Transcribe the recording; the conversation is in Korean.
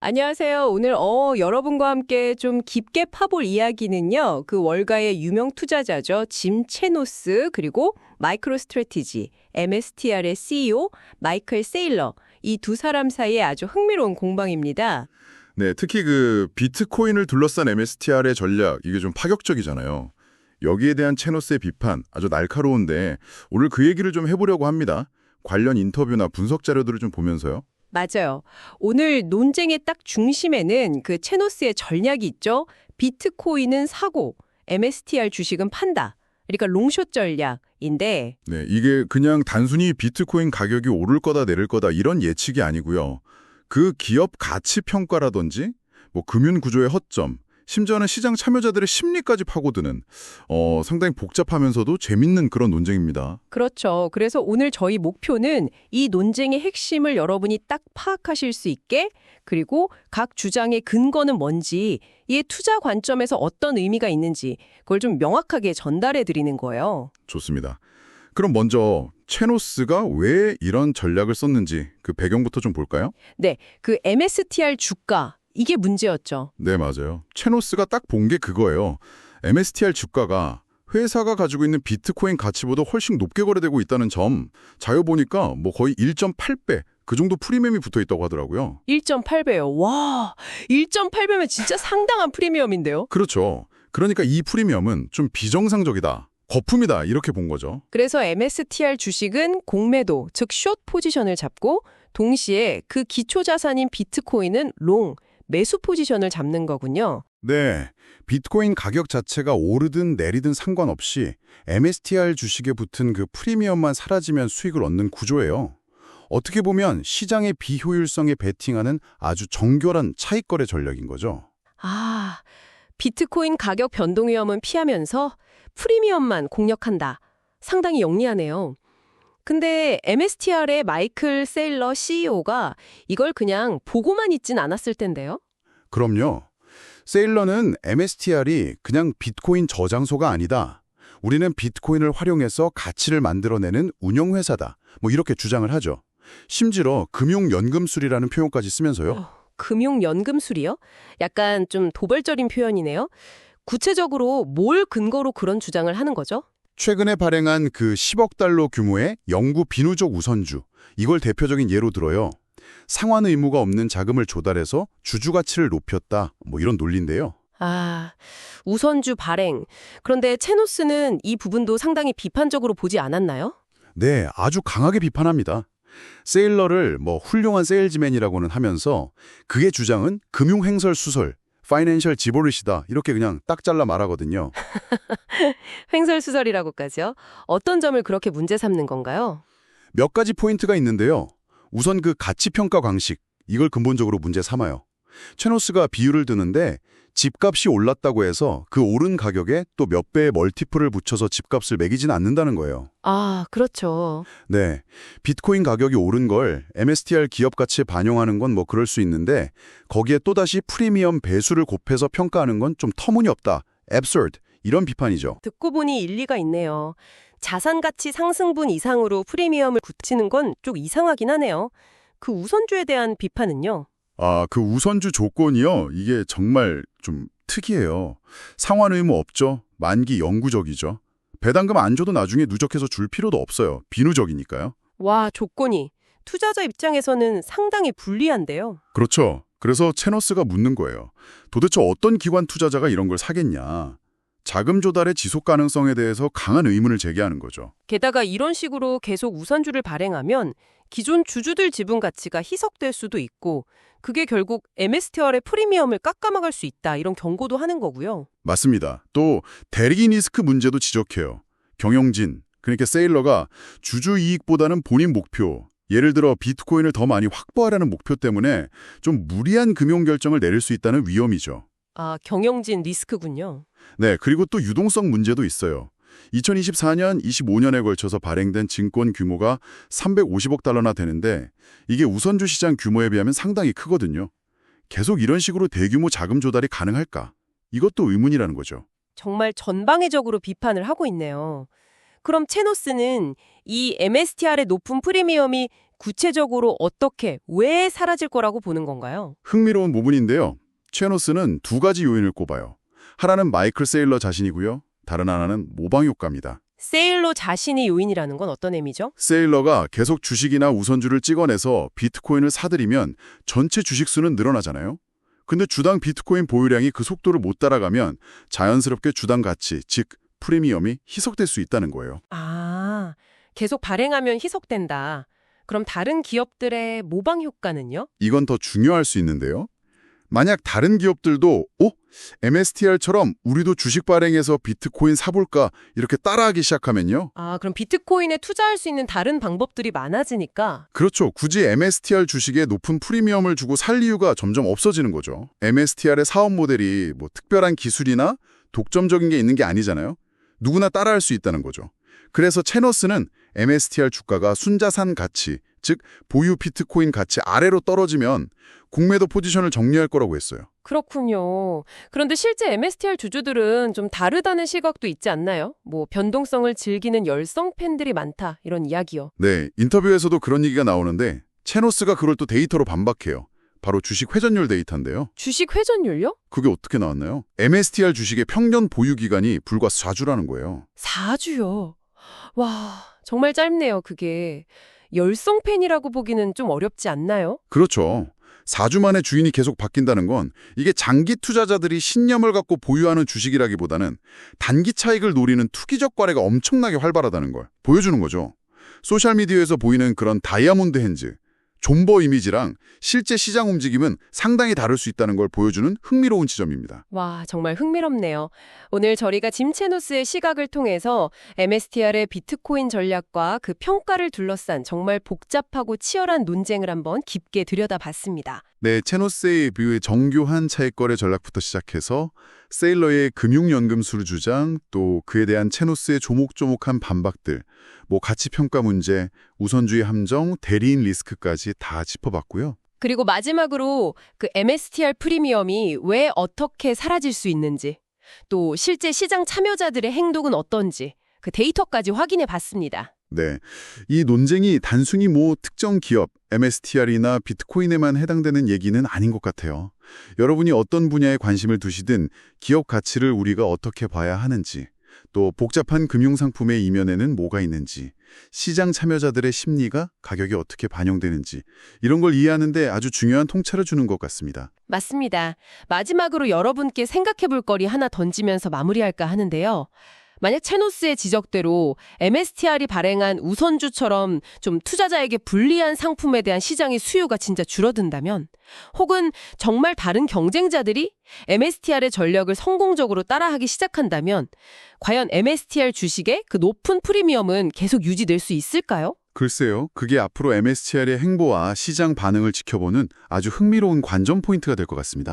안녕하세요. 오늘 여러분과 함께 좀 깊게 파볼 이야기는요. 그 월가의 유명 투자자죠. 짐 채노스 그리고 마이크로 스트래티지 MSTR의 CEO 마이클 세일러 이 두 사람 사이에 아주 흥미로운 공방입니다. 네, 특히 그 비트코인을 둘러싼 MSTR의 전략, 이게 좀 파격적이잖아요. 여기에 대한 채노스의 비판, 아주 날카로운데 오늘 그 얘기를 좀 해보려고 합니다. 관련 인터뷰나 분석 자료들을 좀 보면서요. 맞아요. 오늘 논쟁의 딱 중심에는 그 채노스의 전략이 있죠. 비트코인은 사고 MSTR 주식은 판다. 그러니까 롱숏 전략인데 네, 이게 그냥 단순히 비트코인 가격이 오를 거다 내릴 거다 이런 예측이 아니고요. 그 기업 가치 평가라든지 금융 구조의 허점, 심지어는 시장 참여자들의 심리까지 파고드는 상당히 복잡하면서도 재밌는 그런 논쟁입니다. 그렇죠. 그래서 오늘 저희 목표는 이 논쟁의 핵심을 여러분이 딱 파악하실 수 있게 그리고 각 주장의 근거는 뭔지 이에 투자 관점에서 어떤 의미가 있는지 그걸 좀 명확하게 전달해 드리는 거예요. 좋습니다. 그럼 먼저 채노스가 왜 이런 전략을 썼는지 그 배경부터 좀 볼까요? 네, 그 MSTR 주가 이게 문제였죠. 네, 맞아요. 채노스가 딱 본 게 그거예요. MSTR 주가가 회사가 가지고 있는 비트코인 가치보다 훨씬 높게 거래되고 있다는 점. 자료 보니까 거의 1.8배 그 정도 프리미엄이 붙어 있다고 하더라고요. 1.8배요. 와, 1.8배면 진짜 상당한 프리미엄인데요. 그렇죠. 그러니까 이 프리미엄은 좀 비정상적이다. 거품이다. 이렇게 본 거죠. 그래서 MSTR 주식은 공매도, 즉 숏 포지션을 잡고 동시에 그 기초 자산인 비트코인은 롱, 매수 포지션을 잡는 거군요. 네. 비트코인 가격 자체가 오르든 내리든 상관없이 MSTR 주식에 붙은 그 프리미엄만 사라지면 수익을 얻는 구조예요. 어떻게 보면 시장의 비효율성에 베팅하는 아주 정교한 차익거래 전략인 거죠. 아, 비트코인 가격 변동 위험은 피하면서 프리미엄만 공략한다. 상당히 영리하네요. 근데 MSTR의 마이클 세일러 CEO가 이걸 그냥 보고만 있진 않았을 텐데요. 그럼요. 세일러는 MSTR이 그냥 비트코인 저장소가 아니다. 우리는 비트코인을 활용해서 가치를 만들어내는 운영회사다. 이렇게 주장을 하죠. 심지어 금융연금술이라는 표현까지 쓰면서요. 금융연금술이요? 약간 좀 도발적인 표현이네요. 구체적으로 뭘 근거로 그런 주장을 하는 거죠? 최근에 발행한 그 10억 달러 규모의 영구 비누적 우선주, 이걸 대표적인 예로 들어요. 상환 의무가 없는 자금을 조달해서 주주 가치를 높였다. 이런 논리인데요. 아, 우선주 발행. 그런데 채노스는 이 부분도 상당히 비판적으로 보지 않았나요? 네, 아주 강하게 비판합니다. 세일러를 훌륭한 세일즈맨이라고는 하면서 그의 주장은 금융행설 수설, 파이낸셜 지보릿이다. 이렇게 그냥 딱 잘라 말하거든요. 횡설수설이라고까지요? 어떤 점을 그렇게 문제 삼는 건가요? 몇 가지 포인트가 있는데요. 우선 그 가치평가 방식, 이걸 근본적으로 문제 삼아요. 채노스가 비유를 드는데 집값이 올랐다고 해서 그 오른 가격에 또 몇 배의 멀티플을 붙여서 집값을 매기진 않는다는 거예요. 아, 그렇죠. 네, 비트코인 가격이 오른 걸 MSTR 기업 가치에 반영하는 건 그럴 수 있는데 거기에 또다시 프리미엄 배수를 곱해서 평가하는 건 좀 터무니없다, absurd, 이런 비판이죠. 듣고 보니 일리가 있네요. 자산 가치 상승분 이상으로 프리미엄을 굳히는 건 좀 이상하긴 하네요. 그 우선주에 대한 비판은요? 아, 그 우선주 조건이요? 이게 정말 좀 특이해요. 상환 의무 없죠. 만기 영구적이죠. 배당금 안 줘도 나중에 누적해서 줄 필요도 없어요. 비누적이니까요. 와, 조건이 투자자 입장에서는 상당히 불리한데요. 그렇죠. 그래서 채너스가 묻는 거예요. 도대체 어떤 기관 투자자가 이런 걸 사겠냐. 자금 조달의 지속 가능성에 대해서 강한 의문을 제기하는 거죠. 게다가 이런 식으로 계속 우선주를 발행하면 기존 주주들 지분 가치가 희석될 수도 있고 그게 결국 MSTR의 프리미엄을 깎아먹을 수 있다 이런 경고도 하는 거고요. 맞습니다. 또 대리기 리스크 문제도 지적해요. 경영진, 그러니까 세일러가 주주 이익보다는 본인 목표, 예를 들어 비트코인을 더 많이 확보하라는 목표 때문에 좀 무리한 금융 결정을 내릴 수 있다는 위험이죠. 아, 경영진 리스크군요. 네, 그리고 또 유동성 문제도 있어요. 2024년, 25년에 걸쳐서 발행된 증권 규모가 350억 달러나 되는데 이게 우선주 시장 규모에 비하면 상당히 크거든요. 계속 이런 식으로 대규모 자금 조달이 가능할까? 이것도 의문이라는 거죠. 정말 전방위적으로 비판을 하고 있네요. 그럼 채노스는 이 MSTR의 높은 프리미엄이 구체적으로 어떻게, 왜 사라질 거라고 보는 건가요? 흥미로운 부분인데요. 체노스는 두 가지 요인을 꼽아요. 하나는 마이클 세일러 자신이고요. 다른 하나는 모방 효과입니다. 세일러 자신이 요인이라는 건 어떤 의미죠? 세일러가 계속 주식이나 우선주를 찍어내서 비트코인을 사들이면 전체 주식 수는 늘어나잖아요. 근데 주당 비트코인 보유량이 그 속도를 못 따라가면 자연스럽게 주당 가치, 즉 프리미엄이 희석될 수 있다는 거예요. 아, 계속 발행하면 희석된다. 그럼 다른 기업들의 모방 효과는요? 이건 더 중요할 수 있는데요. 만약 다른 기업들도 MSTR처럼 우리도 주식 발행해서 비트코인 사볼까 이렇게 따라하기 시작하면요. 아, 그럼 비트코인에 투자할 수 있는 다른 방법들이 많아지니까 그렇죠. 굳이 MSTR 주식에 높은 프리미엄을 주고 살 이유가 점점 없어지는 거죠. MSTR의 사업 모델이 뭐 특별한 기술이나 독점적인 게 있는 게 아니잖아요. 누구나 따라할 수 있다는 거죠. 그래서 체너스는 MSTR 주가가 순자산 가치, 즉 보유 비트코인 가치 아래로 떨어지면 공매도 포지션을 정리할 거라고 했어요. 그렇군요. 그런데 실제 MSTR 주주들은 좀 다르다는 시각도 있지 않나요? 뭐 변동성을 즐기는 열성 팬들이 많다 이런 이야기요. 네, 인터뷰에서도 그런 얘기가 나오는데 체노스가 그걸 또 데이터로 반박해요. 바로 주식 회전율 데이터인데요. 주식 회전율요? 그게 어떻게 나왔나요? MSTR 주식의 평균 보유 기간이 불과 4주라는 거예요. 4주요. 와, 정말 짧네요, 그게. 열성 팬이라고 보기는 좀 어렵지 않나요? 그렇죠. 4주 만에 주인이 계속 바뀐다는 건 이게 장기 투자자들이 신념을 갖고 보유하는 주식이라기보다는 단기 차익을 노리는 투기적 거래가 엄청나게 활발하다는 걸 보여주는 거죠. 소셜미디어에서 보이는 그런 다이아몬드 핸즈, 존버 이미지랑 실제 시장 움직임은 상당히 다를 수 있다는 걸 보여주는 흥미로운 지점입니다. 와, 정말 흥미롭네요. 오늘 저희가 짐 체노스의 시각을 통해서 MSTR의 비트코인 전략과 그 평가를 둘러싼 정말 복잡하고 치열한 논쟁을 한번 깊게 들여다봤습니다. 네, 체노스의 뷰의 정교한 차익거래 전략부터 시작해서 세일러의 금융연금술 주장, 또 그에 대한 체노스의 조목조목한 반박들, 뭐 가치평가 문제, 우선주의 함정, 대리인 리스크까지 다 짚어봤고요. 그리고 마지막으로 그 MSTR 프리미엄이 왜 어떻게 사라질 수 있는지, 또 실제 시장 참여자들의 행동은 어떤지 그 데이터까지 확인해 봤습니다. 네, 이 논쟁이 단순히 뭐 특정 기업, MSTR이나 비트코인에만 해당되는 얘기는 아닌 것 같아요. 여러분이 어떤 분야에 관심을 두시든 기업 가치를 우리가 어떻게 봐야 하는지, 또 복잡한 금융상품의 이면에는 뭐가 있는지, 시장 참여자들의 심리가 가격에 어떻게 반영되는지 이런 걸 이해하는데 아주 중요한 통찰을 주는 것 같습니다. 맞습니다. 마지막으로 여러분께 생각해 볼 거리 하나 던지면서 마무리할까 하는데요. 만약 체노스의 지적대로 MSTR이 발행한 우선주처럼 좀 투자자에게 불리한 상품에 대한 시장의 수요가 진짜 줄어든다면, 혹은 정말 다른 경쟁자들이 MSTR의 전략을 성공적으로 따라하기 시작한다면, 과연 MSTR 주식의 그 높은 프리미엄은 계속 유지될 수 있을까요? 글쎄요, 그게 앞으로 MSTR의 행보와 시장 반응을 지켜보는 아주 흥미로운 관전 포인트가 될 것 같습니다.